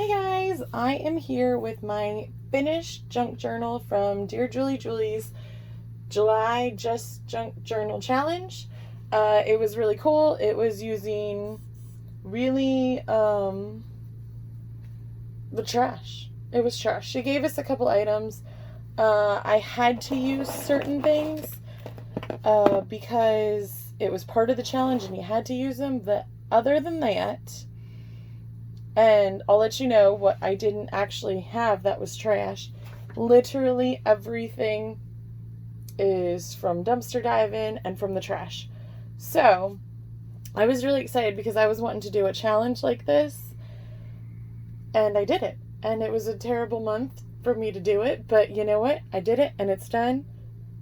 Hey guys, I am here with my finished junk journal from DearJuliJulie's July Just Junk Journal Challenge. It was really cool. It was using really the trash. It was trash. She gave us a couple items. I had to use certain things because it was part of the challenge and you had to use them. But other than that, and I'll let you know what I didn't actually have that was trash. Literally everything is from dumpster diving and from the trash. So I was really excited because I was wanting to do a challenge like this, and I did it. And it was a terrible month for me to do it, but you know what? I did it and it's done,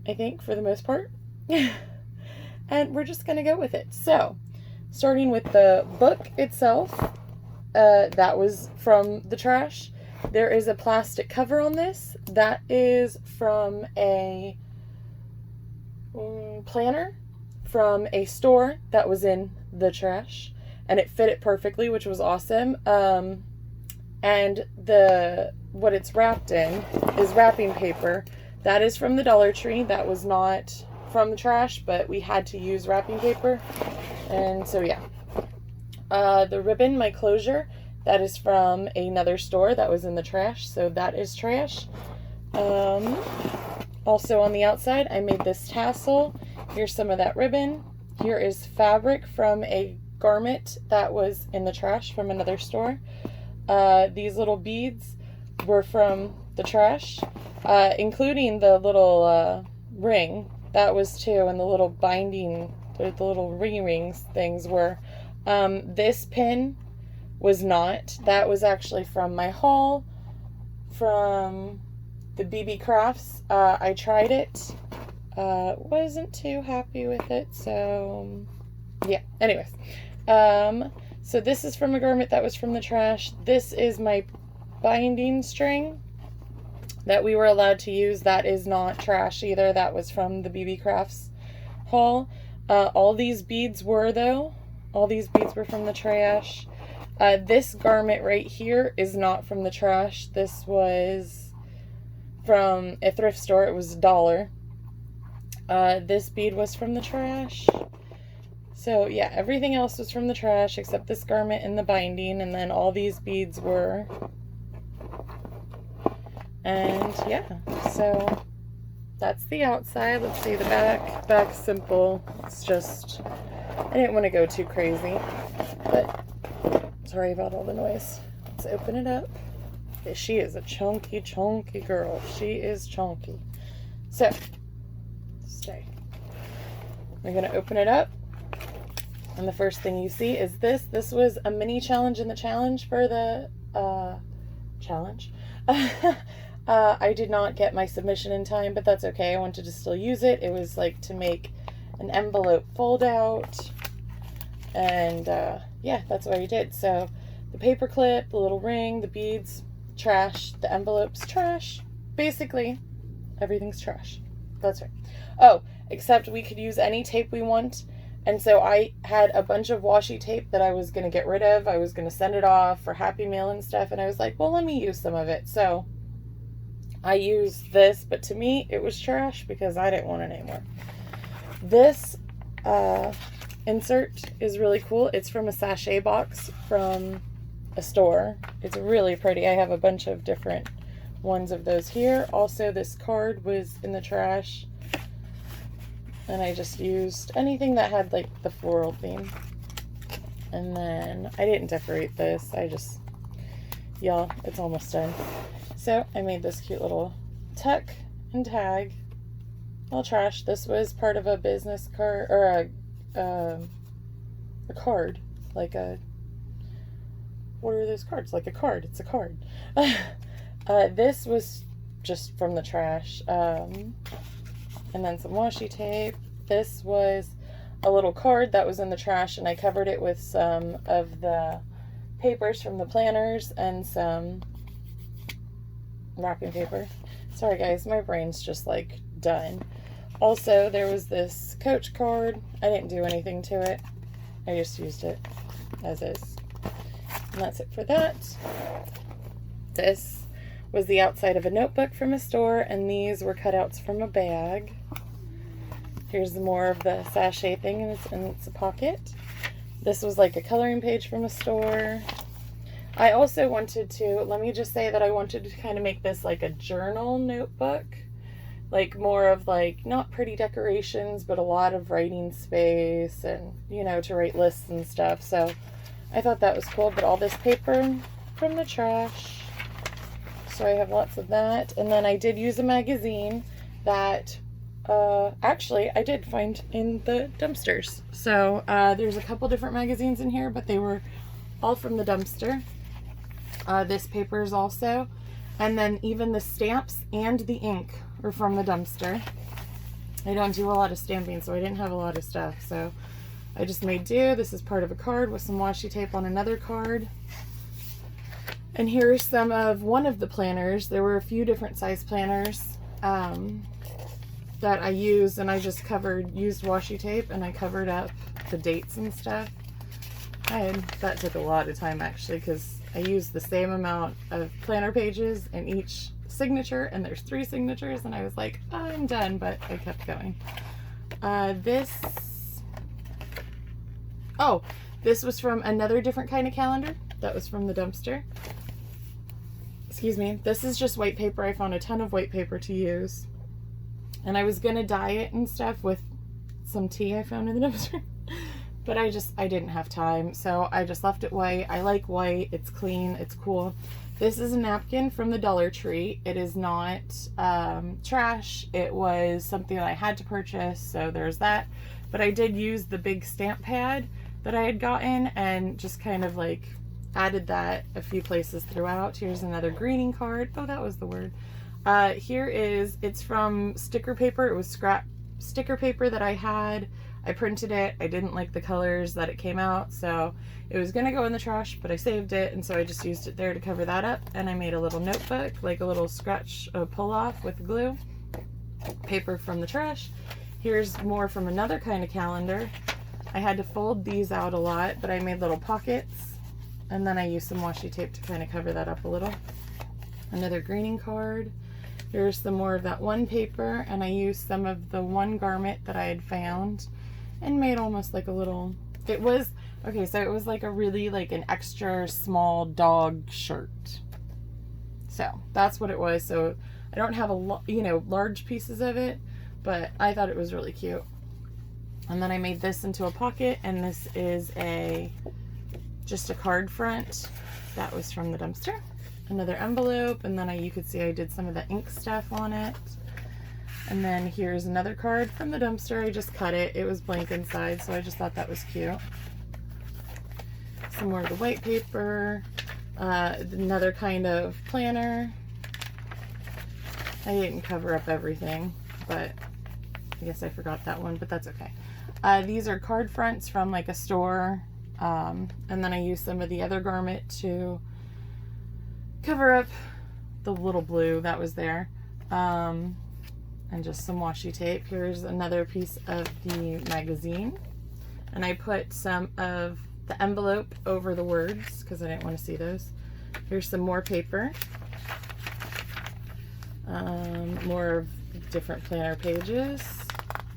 I think, for the most part. And we're just gonna go with it. So starting with the book itself, that was from the trash. There is a plastic cover on this. That is from a planner from a store that was in the trash. And it fit it perfectly, which was awesome. And what it's wrapped in is wrapping paper. That is from the Dollar Tree. That was not from the trash, but we had to use wrapping paper. And so, yeah. The ribbon, my closure, that is from another store that was in the trash, so that is trash. Also on the outside, I made this tassel. Here's some of that ribbon. Here is fabric from a garment that was in the trash from another store. These little beads were from the trash, including the little ring. That was too, and the little binding, the little rings things were. This pin was not. That was actually from my haul from the BB Crafts. I tried it. Wasn't too happy with it, so yeah. Anyways, so this is from a garment that was from the trash. This is my binding string that we were allowed to use. That is not trash either. That was from the BB Crafts haul. All these beads were, though. All these beads were from the trash. This garment right here is not from the trash. This was from a thrift store. It was $1. This bead was from the trash. So yeah, everything else was from the trash except this garment and the binding, and then all these beads were. And yeah, so that's the outside. Let's see the back. Back's simple. It's just, I didn't want to go too crazy, but sorry about all the noise. Let's open it up. She is a chunky girl. She is chunky. So, stay. We're going to open it up. And the first thing you see is this. This was a mini challenge in the challenge for the challenge. I did not get my submission in time, but that's okay. I wanted to still use it. It was like to make an envelope fold out. And yeah, that's what I did. So the paper clip, the little ring, the beads, trash, the envelopes, trash. Basically, everything's trash. That's right. Oh, except we could use any tape we want. And so I had a bunch of washi tape that I was going to get rid of. I was going to send it off for Happy Mail and stuff. And I was like, well, let me use some of it. So I used this, but to me, it was trash because I didn't want it anymore. This insert is really cool. It's from a sachet box from a store. It's really pretty. I have a bunch of different ones of those here. Also, this card was in the trash. And I just used anything that had like the floral theme. And then I didn't decorate this. I just, y'all, it's almost done. So I made this cute little tuck and tag. All trash. This was part of a business card, or a card. Like a, what are those cards? Like a card. It's a card. This was just from the trash. And then some washi tape. This was a little card that was in the trash, and I covered it with some of the papers from the planners and some wrapping paper. Sorry guys, my brain's just like done. Also, there was this Coach card. I didn't do anything to it. I just used it as is. And that's it for that. This was the outside of a notebook from a store, and these were cutouts from a bag. Here's more of the sachet thing, and it's a pocket. This was like a coloring page from a store. I also wanted to, let me just say that I wanted to kind of make this like a journal notebook. Like more of like, not pretty decorations, but a lot of writing space and, you know, to write lists and stuff. So I thought that was cool. But all this paper from the trash. So I have lots of that. And then I did use a magazine that actually I did find in the dumpsters. So there's a couple different magazines in here, but they were all from the dumpster. This paper is also. And then even the stamps and the ink are from the dumpster. I don't do a lot of stamping, so I didn't have a lot of stuff. So I just made do. This is part of a card with some washi tape on another card. And here's some of one of the planners. There were a few different size planners that I used, and I just used washi tape, and I covered up the dates and stuff. That took a lot of time actually, because I used the same amount of planner pages in each signature, and there's 3 signatures, and I was like, I'm done, but I kept going. This was from another different kind of calendar that was from the dumpster. Excuse me. This is just white paper. I found a ton of white paper to use, and I was gonna dye it and stuff with some tea I found in the dumpster. But I didn't have time, so I just left it white. I like white. It's clean. It's cool. This is a napkin from the Dollar Tree. It is not trash. It was something that I had to purchase, so there's that. But I did use the big stamp pad that I had gotten and just kind of like added that a few places throughout. Here's another greeting card. Oh, that was the word. It's from sticker paper. It was scrap sticker paper that I had. I printed it. I didn't like the colors that it came out, so it was gonna go in the trash, but I saved it, and so I just used it there to cover that up. And I made a little notebook, like a little scratch pull off with glue. Paper from the trash. Here's more from another kind of calendar. I had to fold these out a lot, but I made little pockets, and then I used some washi tape to kind of cover that up a little. Another greeting card. Here's some more of that one paper, and I used some of the one garment that I had found and made almost like a little, so it was like a really like an extra small dog shirt. So that's what it was. So I don't have large pieces of it, but I thought it was really cute. And then I made this into a pocket, and this is just a card front that was from the dumpster. Another envelope, and then you could see I did some of the ink stuff on it. And then here's another card from the dumpster. I just cut it. It was blank inside, so I just thought that was cute. Some more of the white paper. Another kind of planner. I didn't cover up everything, but I guess I forgot that one, but that's okay. These are card fronts from like a store. And then I used some of the other garment to cover up the little blue that was there. And just some washi tape. Here's another piece of the magazine, and I put some of the envelope over the words because I didn't want to see those. Here's some more paper, more of different planner pages.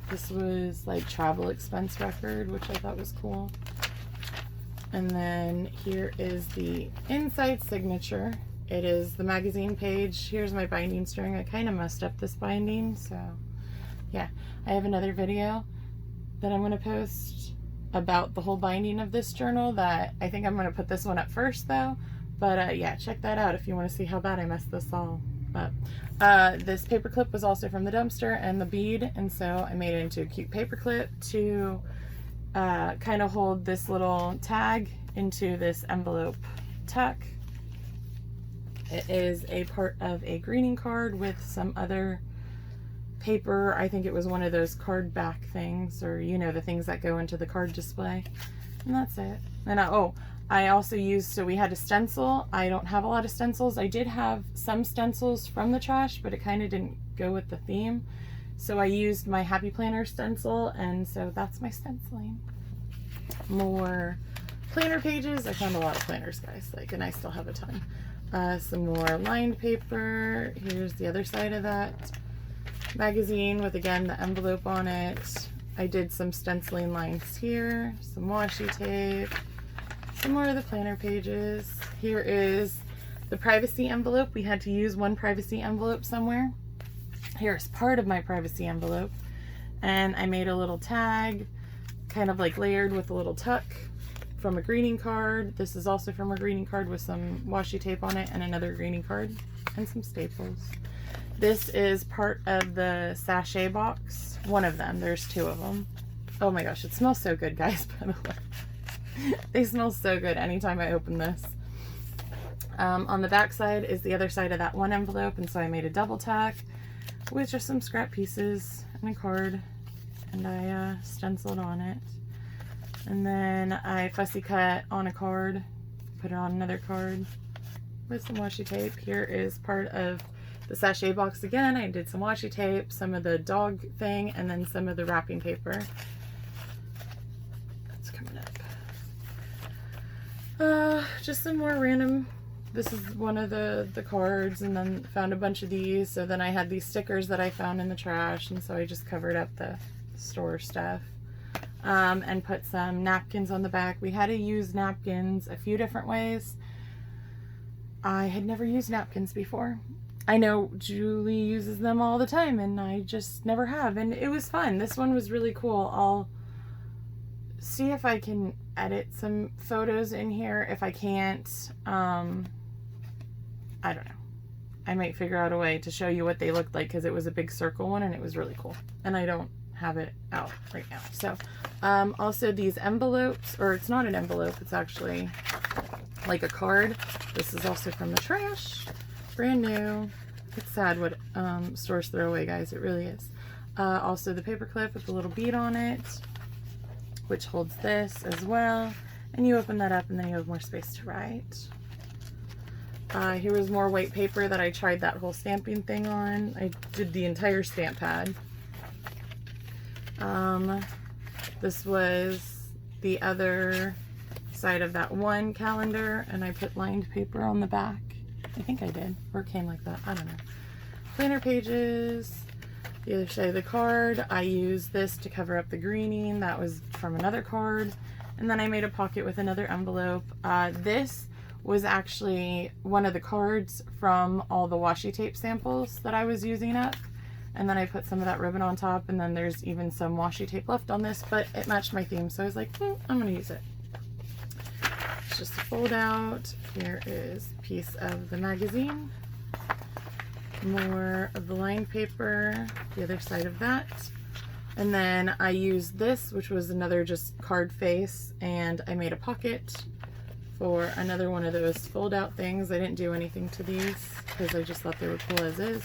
This was like travel expense record, which I thought was cool. And then here is the inside signature. It is the magazine page. Here's my binding string. I kind of messed up this binding, so yeah. I have another video that I'm going to post about the whole binding of this journal that I think I'm going to put this one up first though. But yeah, check that out if you want to see how bad I messed this all up. This paper clip was also from the dumpster, and the bead, and so I made it into a cute paper clip to kind of hold this little tag into this envelope tuck. It is a part of a greeting card with some other paper. I think it was one of those card back things, or the things that go into the card display. And that's it. And I also used, so we had a stencil. I don't have a lot of stencils. I did have some stencils from the trash, but it kind of didn't go with the theme. So I used my Happy Planner stencil, and so that's my stenciling. More planner pages. I found a lot of planners, guys, and I still have a ton. Some more lined paper. Here's the other side of that magazine with, again, the envelope on it. I did some stenciling lines here, some washi tape, some more of the planner pages. Here is the privacy envelope. We had to use one privacy envelope somewhere. Here's part of my privacy envelope. And I made a little tag, kind of like layered with a little tuck from a greeting card. This is also from a greeting card with some washi tape on it and another greeting card and some staples. This is part of the sachet box. One of them. There's two of them. Oh my gosh, it smells so good, guys, by the way. They smell so good anytime I open this. On the back side is the other side of that one envelope, and so I made a double tack with just some scrap pieces and a card, and I stenciled on it. And then I fussy cut on a card, put it on another card with some washi tape. Here is part of the sachet box again. I did some washi tape, some of the dog thing, and then some of the wrapping paper. That's coming up. Just some more random. This is one of the cards, and then found a bunch of these. So then I had these stickers that I found in the trash, and so I just covered up the store stuff. And put some napkins on the back. We had to use napkins a few different ways. I had never used napkins before. I know Julie uses them all the time, and I just never have, and it was fun. This one was really cool. I'll see if I can edit some photos in here. If I can't, I don't know. I might figure out a way to show you what they looked like, because it was a big circle one and it was really cool. And I don't have it out right now. So also these envelopes, or it's not an envelope, it's actually like a card. This is also from the trash, brand new. It's sad what stores throw away, guys, it really is. Also the paper clip with a little bead on it, which holds this as well, and you open that up and then you have more space to write. Here was more white paper that I tried that whole stamping thing on. I did the entire stamp pad. This was the other side of that one calendar, and I put lined paper on the back. I think I did, or it came like that, I don't know. Planner pages, the other side of the card. I used this to cover up the greening. That was from another card. And then I made a pocket with another envelope. This was actually one of the cards from all the washi tape samples that I was using up. And then I put some of that ribbon on top, and then there's even some washi tape left on this, but it matched my theme, so I was like, I'm gonna use it. It's just a fold out. Here is a piece of the magazine. More of the lined paper, the other side of that. And then I used this, which was another just card face, and I made a pocket for another one of those fold out things. I didn't do anything to these because I just thought they were cool as is.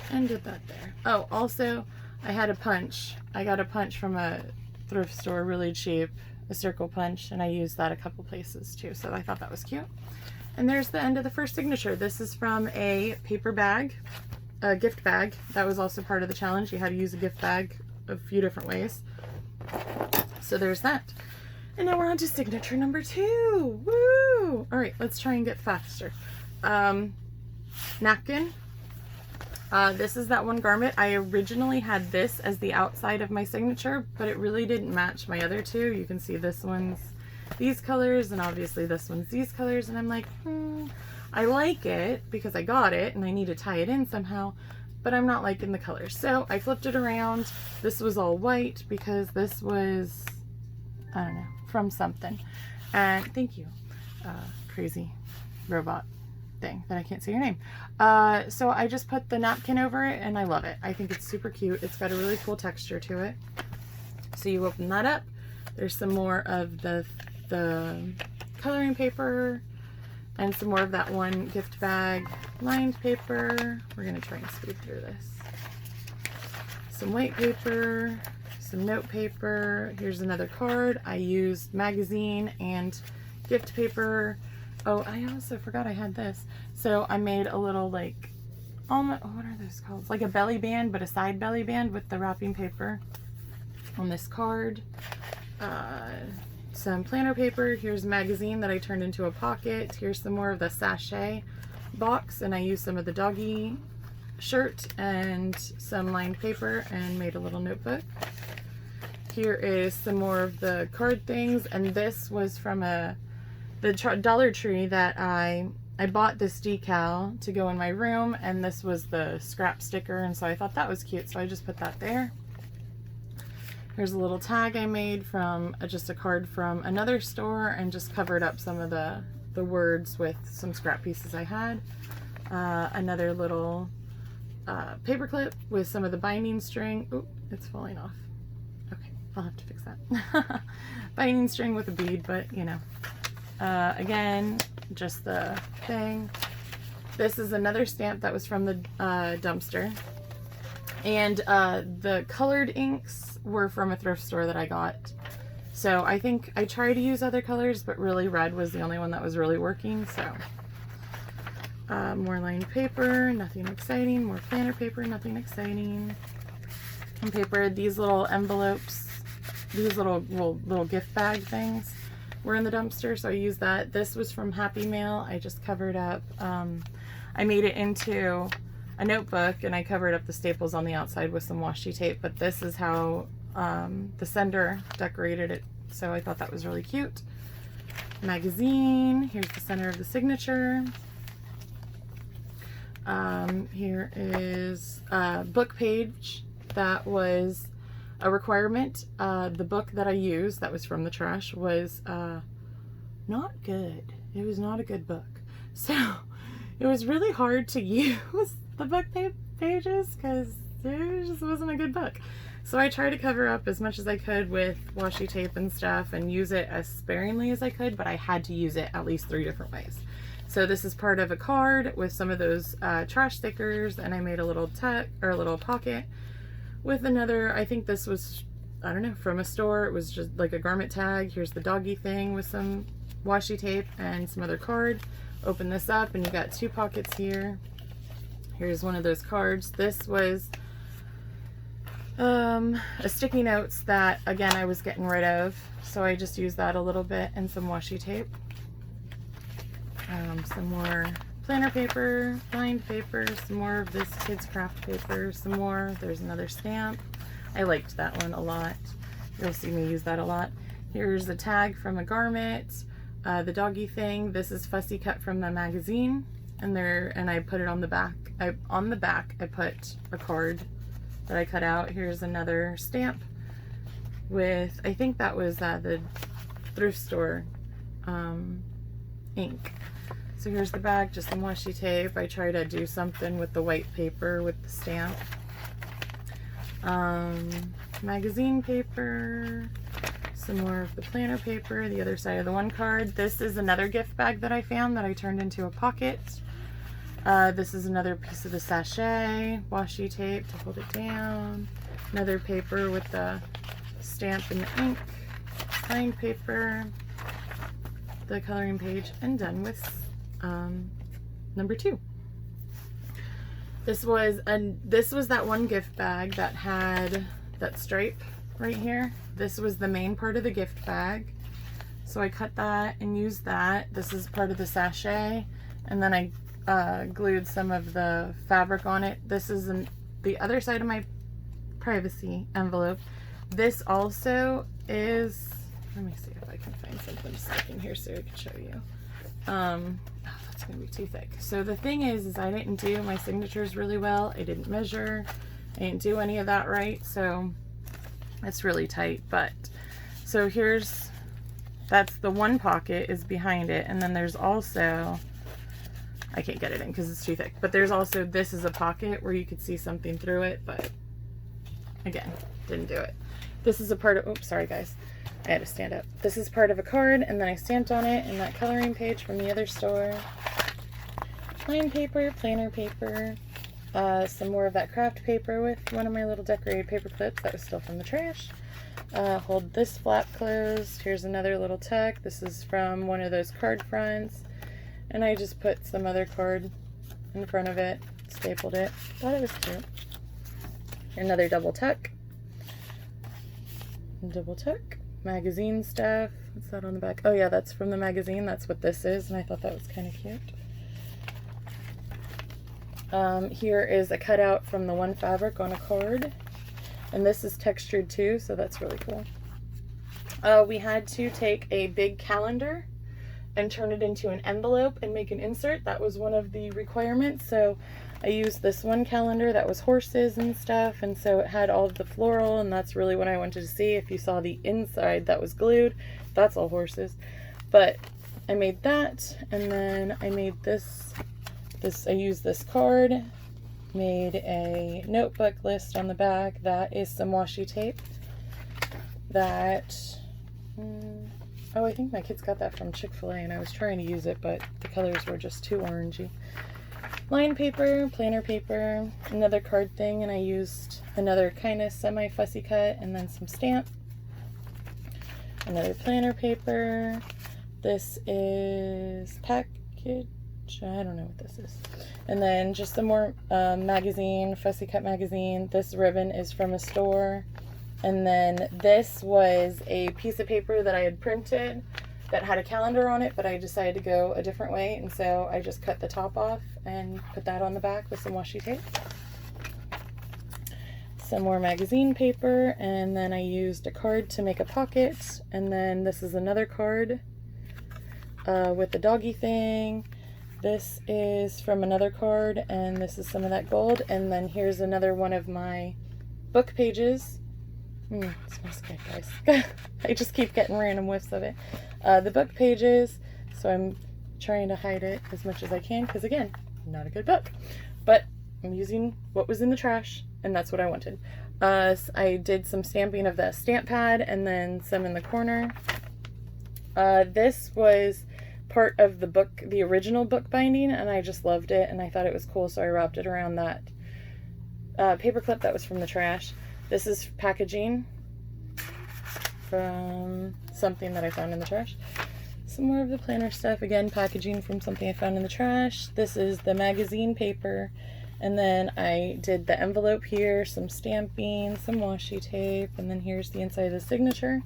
And did that there. Oh, also, I had a punch. I got a punch from a thrift store, really cheap, a circle punch, and I used that a couple places too, so I thought that was cute. And there's the end of the first signature. This is from a paper bag, a gift bag. That was also part of the challenge. You had to use a gift bag a few different ways. So there's that. And now we're on to signature number 2. Woo! All right, let's try and get faster. Napkin. This is that one garment. I originally had this as the outside of my signature, but it really didn't match my other two. You can see this one's these colors, and obviously this one's these colors, and I'm like, I like it because I got it and I need to tie it in somehow, but I'm not liking the colors. So I flipped it around. This was all white because this was, I don't know, from something. And thank you, crazy robot thing that I can't say your name. So I just put the napkin over it, and I love it. I think it's super cute. It's got a really cool texture to it. So you open that up. There's some more of the coloring paper and some more of that one gift bag lined paper. We're gonna try and speed through this. Some white paper, some note paper. Here's another card. I used magazine and gift paper. Oh, I also forgot I had this. So I made a little, like, what are those called? Like a belly band, but a side belly band with the wrapping paper on this card. some planner paper. Here's a magazine that I turned into a pocket. Here's some more of the sachet box, and I used some of the doggy shirt and some lined paper and made a little notebook. Here is some more of the card things, and this was from the Dollar Tree that I bought this decal to go in my room, and this was the scrap sticker, and so I thought that was cute, so I just put that there. Here's a little tag I made from just a card from another store and just covered up some of the words with some scrap pieces I had. Another little paper clip with some of the binding string. Oop, it's falling off. Okay, I'll have to fix that. Binding string with a bead, but you know. Again, just the thing. This is another stamp that was from the dumpster. And the colored inks were from a thrift store that I got. So I think I tried to use other colors, but really red was the only one that was really working. So more lined paper, nothing exciting. More planner paper, nothing exciting. And paper, these little envelopes, these little gift bag things were in the dumpster, so I used that. This was from Happy Mail. I just covered up, I made it into a notebook and I covered up the staples on the outside with some washi tape, but this is how the sender decorated it, so I thought that was really cute. Magazine, here's the center of the signature. Here is a book page that was a requirement. The book that I used that was from the trash was not good. It was not a good book. So it was really hard to use the book pages because it just wasn't a good book. So I tried to cover up as much as I could with washi tape and stuff and use it as sparingly as I could, but I had to use it at least 3 different ways. So this is part of a card with some of those trash stickers, and I made a little a little pocket with another, I think this was, I don't know, from a store. It was just like a garment tag. Here's the doggy thing with some washi tape and some other card. Open this up and you got 2 pockets here. Here's one of those cards. This was a sticky notes that, again, I was getting rid of. So I just used that a little bit and some washi tape. Some more planner paper, lined paper, some more of this kids craft paper, some more. There's another stamp. I liked that one a lot. You'll see me use that a lot. Here's a tag from a garment, the doggy thing. This is fussy cut from the magazine, and I put it on the back. On the back I put a card that I cut out. Here's another stamp with, I think that was the thrift store ink. So here's the back, just some washi tape. I try to do something with the white paper with the stamp. Magazine paper, some more of the planner paper, the other side of the one card. This is another gift bag that I found that I turned into a pocket. This is another piece of the sachet, washi tape to hold it down. Another paper with the stamp and the ink, lined paper, the coloring page, and done with number 2. This was that one gift bag that had that stripe right here. This was the main part of the gift bag, so I cut that and used that. This is part of the sachet, and then I glued some of the fabric on it. This is the other side of my privacy envelope. This also is, let me see if I can find something sticking here so I can show you. Oh, that's gonna be too thick. So the thing is I didn't do my signatures really well. I didn't measure. I didn't do any of that right, so it's really tight. But so that's the one pocket is behind it, and then there's also, I can't get it in because it's too thick, but there's also, this is a pocket where you could see something through it, but again, didn't do it. This is a part of, oops, sorry guys, I had to stand up. This is part of a card, and then I stamped on it in that coloring page from the other store. Lined paper, planner paper, some more of that craft paper with one of my little decorated paper clips that was still from the trash. Hold this flap closed. Here's another little tuck. This is from one of those card fronts, and I just put some other card in front of it, stapled it. Thought it was cute. Another double tuck. Magazine stuff, What's that on the back? Oh yeah, that's from the magazine. That's what this is, and I thought that was kind of cute. Here is a cutout from the one fabric on a card, and this is textured too, so that's really cool. We had to take a big calendar and turn it into an envelope and make an insert. That was one of the requirements, so I used this one calendar that was horses and stuff, and so it had all of the floral, and that's really what I wanted to see. If you saw the inside that was glued, that's all horses. But I made that, and then I made this. I used this card, made a notebook list on the back. That is some washi tape. That, oh, I think my kids got that from Chick-fil-A, and I was trying to use it, but the colors were just too orangey. Line paper, planner paper, another card thing, and I used another kind of semi-fussy cut, and then some stamp. Another planner paper. This is package. I don't know what this is. And then just some more magazine, fussy cut magazine. This ribbon is from a store. And then this was a piece of paper that I had printed that had a calendar on it, but I decided to go a different way, and so I just cut the top off and put that on the back with some washi tape. Some more magazine paper, and then I used a card to make a pocket, and then this is another card with the doggy thing. This is from another card, and this is some of that gold, and then here's another one of my book pages. It smells good, guys. I just keep getting random whiffs of it. The book pages, so I'm trying to hide it as much as I can, because again, not a good book. But I'm using what was in the trash, and that's what I wanted. So I did some stamping of the stamp pad, and then some in the corner. This was part of the book, the original book binding, and I just loved it, and I thought it was cool, so I wrapped it around that paper clip that was from the trash. This is packaging from something that I found in the trash. Some more of the planner stuff, again, packaging from something I found in the trash. This is the magazine paper, and then I did the envelope here, some stamping, some washi tape, and then here's the inside of the signature.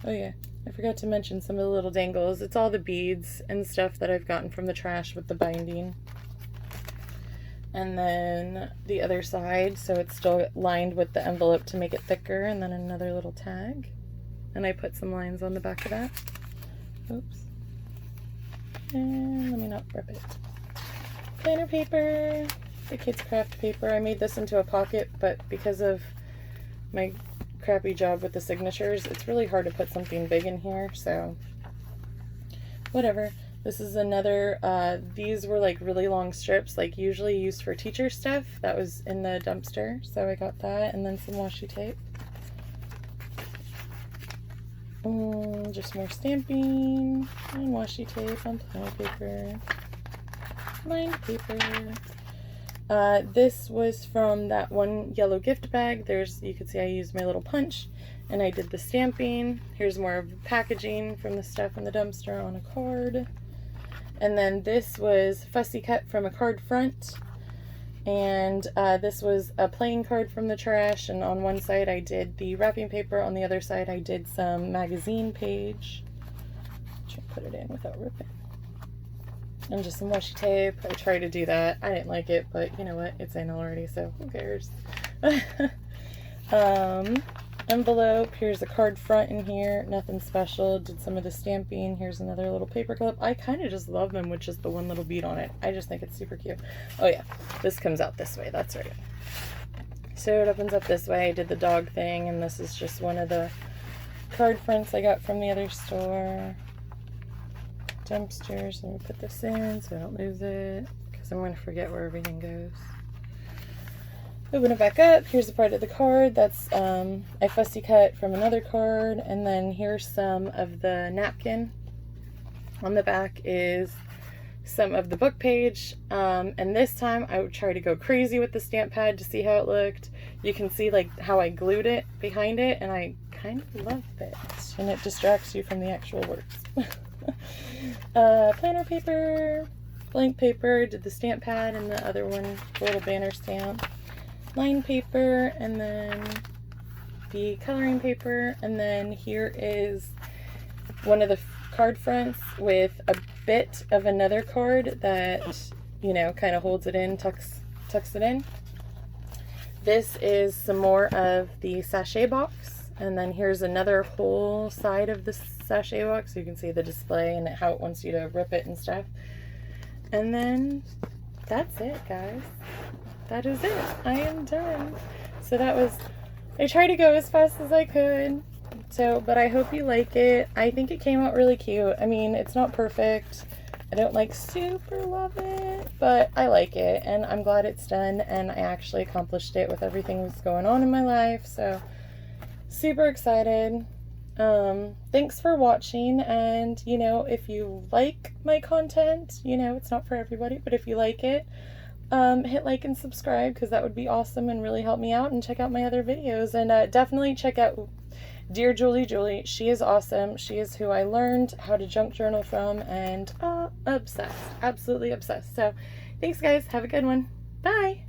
Oh yeah, I forgot to mention some of the little dangles. It's all the beads and stuff that I've gotten from the trash with the binding. And then the other side, so it's still lined with the envelope to make it thicker, and then another little tag. And I put some lines on the back of that. Oops. And let me not rip it. Planner paper, the kids' craft paper. I made this into a pocket, but because of my crappy job with the signatures, it's really hard to put something big in here, so whatever. This is another, these were like really long strips, like usually used for teacher stuff. That was in the dumpster, so I got that, and then some washi tape. Just more stamping, and washi tape on planner paper, lined paper. This was from that one yellow gift bag. You can see I used my little punch, and I did the stamping. Here's more of the packaging from the stuff in the dumpster on a card. And then this was fussy cut from a card front, and this was a playing card from the trash, and on one side I did the wrapping paper, on the other side I did some magazine page. Try to put it in without ripping. And just some washi tape. I tried to do that. I didn't like it, but you know what? It's in already, so who cares? Envelope. Here's a card front in here. Nothing special. Did some of the stamping. Here's another little paper clip. I kind of just love them with just the one little bead on it. I just think it's super cute. Oh yeah, this comes out this way. That's right. So it opens up this way. I did the dog thing, and this is just one of the card fronts I got from the other store. Dumpsters. Let me put this in so I don't lose it, because I'm going to forget where everything goes. Open it back up. Here's the part of the card that's I fussy cut from another card, and then here's some of the napkin. On the back is some of the book page, and this time I would try to go crazy with the stamp pad to see how it looked. You can see like how I glued it behind it, and I kind of love it, and it distracts you from the actual words. Planner paper, blank paper, did the stamp pad, and the other one, the little banner stamp. Line paper, and then the coloring paper, and then here is one of the card fronts with a bit of another card that, you know, kind of holds it in, tucks it in. This is some more of the sachet box, and then here's another whole side of the sachet box so you can see the display and how it wants you to rip it and stuff. And then that's it, guys. That is it. I am done. So that was, I tried to go as fast as I could. So, but I hope you like it. I think it came out really cute. I mean, it's not perfect. I don't like super love it, but I like it, and I'm glad it's done, and I actually accomplished it with everything that's going on in my life. So super excited. Thanks for watching, and you know, if you like my content, you know, it's not for everybody, but if you like it, hit like and subscribe, because that would be awesome and really help me out, and check out my other videos, and definitely check out Dear Julie. She is awesome. She is who I learned how to junk journal from, and obsessed, absolutely obsessed. So thanks guys, have a good one. Bye.